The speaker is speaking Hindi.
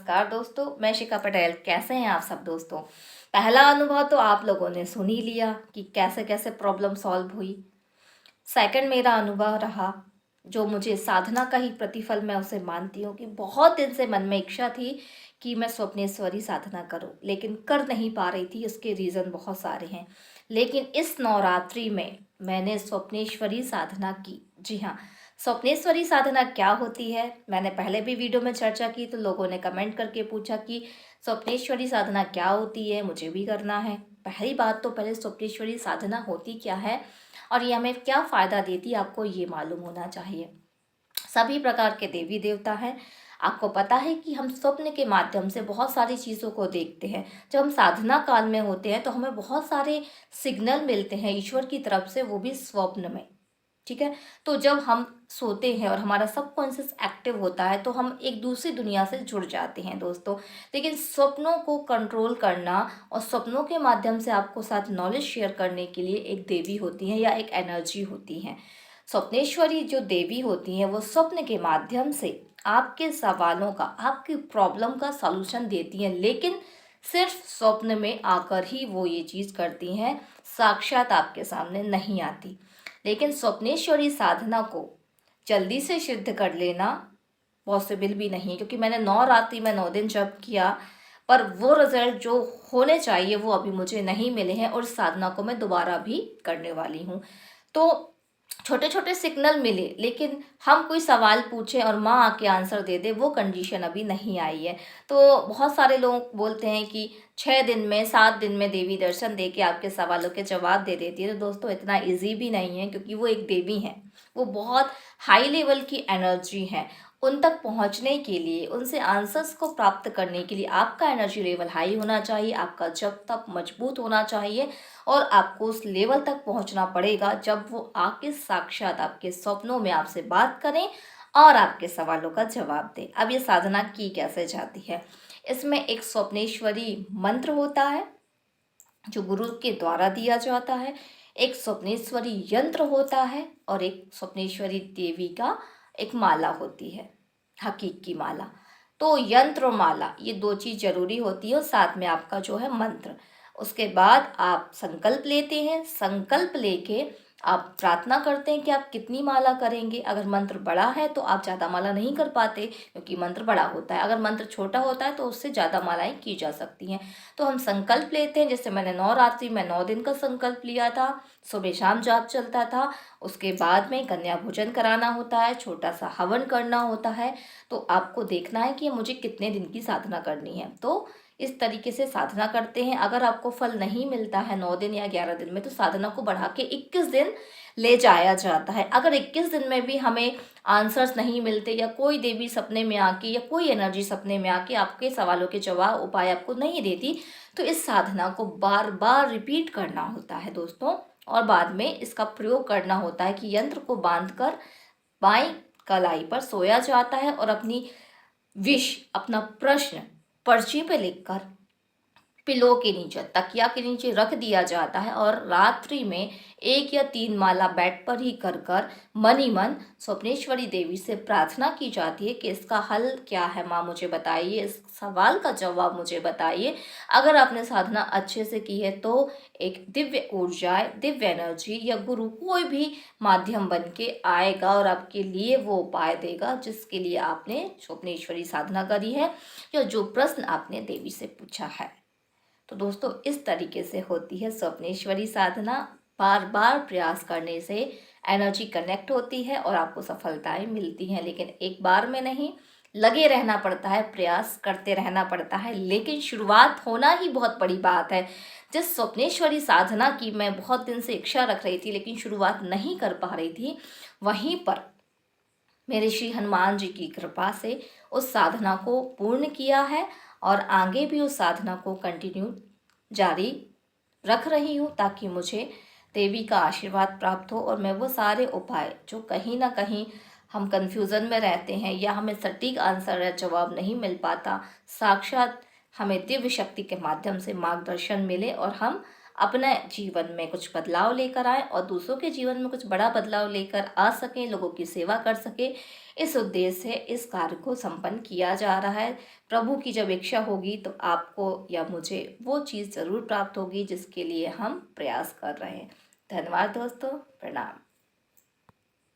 नमस्कार दोस्तों, मैं शिखा पटेल। कैसे हैं आप सब दोस्तों। पहला अनुभव तो आप लोगों ने सुन ही लिया कि कैसे कैसे प्रॉब्लम सॉल्व हुई। सेकंड मेरा अनुभव रहा, जो मुझे साधना का ही प्रतिफल मैं उसे मानती हूँ कि बहुत दिन से मन में इच्छा थी कि मैं स्वप्नेश्वरी साधना करूँ, लेकिन कर नहीं पा रही थी। उसके रीज़न बहुत सारे हैं, लेकिन इस नवरात्रि में मैंने स्वप्नेश्वरी साधना की। जी हाँ, स्वप्नेश्वरी साधना क्या होती है, मैंने पहले भी वीडियो में चर्चा की, तो लोगों ने कमेंट करके पूछा कि स्वप्नेश्वरी साधना क्या होती है, मुझे भी करना है। पहली बात तो पहले स्वप्नेश्वरी साधना होती क्या है और ये हमें क्या फ़ायदा देती है, आपको ये मालूम होना चाहिए। सभी प्रकार के देवी देवता हैं। आपको पता है कि हम स्वप्न के माध्यम से बहुत सारी चीज़ों को देखते हैं। जब हम साधना काल में होते हैं तो हमें बहुत सारे सिग्नल मिलते हैं ईश्वर की तरफ से, वो भी स्वप्न में। ठीक है, तो जब हम सोते हैं और हमारा सबकॉन्शियस एक्टिव होता है तो हम एक दूसरी दुनिया से जुड़ जाते हैं दोस्तों। लेकिन स्वप्नों को कंट्रोल करना और स्वप्नों के माध्यम से आपको साथ नॉलेज शेयर करने के लिए एक देवी होती है या एक एनर्जी होती है। स्वप्नेश्वरी जो देवी होती हैं वो स्वप्न के माध्यम से आपके सवालों का, आपकी प्रॉब्लम का सॉल्यूशन देती हैं, लेकिन सिर्फ स्वप्न में आकर ही वो ये चीज़ करती हैं, साक्षात आपके सामने नहीं आती। लेकिन स्वप्नेश्वरी साधना को जल्दी से सिद्ध कर लेना पॉसिबल भी नहीं, क्योंकि मैंने 9 रात्रि में 9 दिन जप किया, पर वो रिजल्ट जो होने चाहिए वो अभी मुझे नहीं मिले हैं और इस साधना को मैं दोबारा भी करने वाली हूँ। तो छोटे छोटे सिग्नल मिले, लेकिन हम कोई सवाल पूछें और माँ आके आंसर दे दे, वो कंडीशन अभी नहीं आई है। तो बहुत सारे लोग बोलते हैं कि 6 दिन में, 7 दिन में देवी दर्शन दे के आपके सवालों के जवाब दे देती है। तो दोस्तों इतना इजी भी नहीं है, क्योंकि वो एक देवी हैं, वो बहुत हाई लेवल की एनर्जी है। उन तक पहुंचने के लिए, उनसे आंसर्स को प्राप्त करने के लिए आपका एनर्जी लेवल हाई होना चाहिए, आपका जप तप मजबूत होना चाहिए और आपको उस लेवल तक पहुंचना पड़ेगा जब वो आके साक्षात आपके सपनों में आपसे बात करें और आपके सवालों का जवाब दें। अब ये साधना की कैसे जाती है, इसमें एक स्वप्नेश्वरी मंत्र होता है जो गुरु के द्वारा दिया जाता है, एक स्वप्नेश्वरी यंत्र होता है और एक स्वप्नेश्वरी देवी का एक माला होती है, हकीक की माला। तो यंत्र और माला ये दो चीज़ जरूरी होती है और साथ में आपका जो है मंत्र। उसके बाद आप संकल्प लेते हैं, संकल्प लेके आप प्रार्थना करते हैं कि आप कितनी माला करेंगे। अगर मंत्र बड़ा है तो आप ज़्यादा माला नहीं कर पाते, क्योंकि मंत्र बड़ा होता है। अगर मंत्र छोटा होता है तो उससे ज़्यादा मालाएं की जा सकती हैं। तो हम संकल्प लेते हैं, जैसे मैंने 9 रात्रि में 9 दिन का संकल्प लिया था, सुबह शाम जाप चलता था। उसके बाद में कन्या भोजन कराना होता है, छोटा सा हवन करना होता है। तो आपको देखना है कि मुझे कितने दिन की साधना करनी है, तो इस तरीके से साधना करते हैं। अगर आपको फल नहीं मिलता है 9 दिन या 11 दिन में, तो साधना को बढ़ा के 21 दिन ले जाया जाता है। अगर 21 दिन में भी हमें आंसर्स नहीं मिलते या कोई देवी सपने में आके या कोई एनर्जी सपने में आके आपके सवालों के जवाब उपाय आपको नहीं देती, तो इस साधना को बार बार रिपीट करना होता है दोस्तों। और बाद में इसका प्रयोग करना होता है कि यंत्र को बांधकर बाएं कलाई पर सोया जाता है और अपनी विश, अपना प्रश्न पर्ची पे लिखकर पिलो के नीचे, तकिया के नीचे रख दिया जाता है और रात्रि में 1 या 3 माला बेड पर ही कर कर मन ही मन स्वप्नेश्वरी देवी से प्रार्थना की जाती है कि इसका हल क्या है माँ, मुझे बताइए, इस सवाल का जवाब मुझे बताइए। अगर आपने साधना अच्छे से की है तो एक दिव्य ऊर्जा, दिव्य एनर्जी या गुरु कोई भी माध्यम बन के आएगा और आपके लिए वो उपाय देगा जिसके लिए आपने स्वप्नेश्वरी साधना करी है या जो प्रश्न आपने देवी से पूछा है। तो दोस्तों इस तरीके से होती है स्वप्नेश्वरी साधना। बार बार प्रयास करने से एनर्जी कनेक्ट होती है और आपको सफलताएं मिलती हैं, लेकिन एक बार में नहीं, लगे रहना पड़ता है, प्रयास करते रहना पड़ता है। लेकिन शुरुआत होना ही बहुत बड़ी बात है। जिस स्वप्नेश्वरी साधना की मैं बहुत दिन से इच्छा रख रही थी लेकिन शुरुआत नहीं कर पा रही थी, वहीं पर मेरे श्री हनुमान जी की कृपा से उस साधना को पूर्ण किया है और आगे भी उस साधना को कंटिन्यू जारी रख रही हूँ, ताकि मुझे देवी का आशीर्वाद प्राप्त हो और मैं वो सारे उपाय जो कहीं ना कहीं हम कंफ्यूजन में रहते हैं या हमें सटीक आंसर या जवाब नहीं मिल पाता, साक्षात हमें दिव्य शक्ति के माध्यम से मार्गदर्शन मिले और हम अपने जीवन में कुछ बदलाव लेकर आए और दूसरों के जीवन में कुछ बड़ा बदलाव लेकर आ सकें, लोगों की सेवा कर सकें। इस उद्देश्य से इस कार्य को संपन्न किया जा रहा है। प्रभु की जब इच्छा होगी तो आपको या मुझे वो चीज़ ज़रूर प्राप्त होगी जिसके लिए हम प्रयास कर रहे हैं। धन्यवाद दोस्तों, प्रणाम।